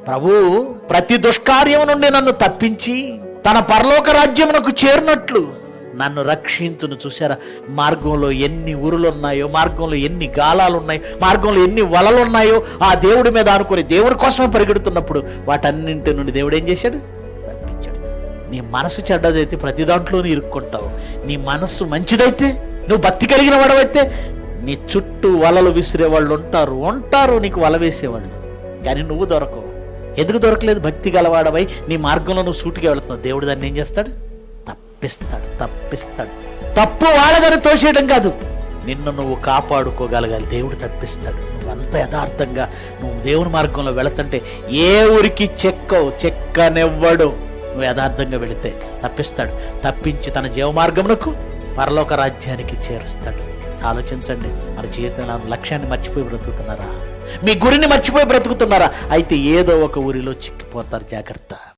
ప్రభువు ప్రతి దుష్కార్యము నుండి నన్ను తప్పించి తన పరలోక రాజ్యమునకు చేరినట్లు నన్ను రక్షించును. చూసారా, మార్గంలో ఎన్ని ఊరులు ఉన్నాయో, మార్గంలో ఎన్ని గాలాలు ఉన్నాయో, మార్గంలో ఎన్ని వలలు ఉన్నాయో, ఆ దేవుడి మీద ఆనుకొని దేవుడి కోసం పరిగెడుతున్నప్పుడు వాటన్నింటి నుండి దేవుడు ఏం చేశాడు? తప్పించాడు. నీ మనసు చెడ్డదైతే ప్రతి దాంట్లోనూ ఇరుక్కుంటావు. నీ మనస్సు మంచిదైతే, నువ్వు భక్తి కలిగిన వాడవైతే, నీ చుట్టూ వలలు విసిరేవాళ్ళు ఉంటారు నీకు వల వేసేవాళ్ళు. కానీ నువ్వు దొరకవు. ఎందుకు దొరకలేదు? భక్తి గలవాడవై నీ మార్గంలో నువ్వు సూటిగా వెళుతున్నావు. దేవుడు దాన్ని ఏం చేస్తాడు? తప్పిస్తాడు. తప్పు వాళ్ళదని తోసేయడం కాదు, నిన్ను నువ్వు కాపాడుకోగలగాలి. దేవుడు తప్పిస్తాడు. నువ్వు అంత యథార్థంగా నువ్వు దేవుని మార్గంలో వెళుతుంటే ఏ ఊరికి చెక్కనివ్వడు. నువ్వు యథార్థంగా వెళితే తప్పిస్తాడు. తప్పించి తన జీవ మార్గమునకు పరలోక రాజ్యానికి చేరుస్తాడు. ఆలోచించండి, మన జీవితంలో లక్ష్యాన్ని మర్చిపోయి బ్రతుకుతున్నారా? మీ గురిని మర్చిపోయి బ్రతుకుతున్నారా? అయితే ఏదో ఒక ఊరిలో చిక్కిపోతారు. జాగ్రత్త.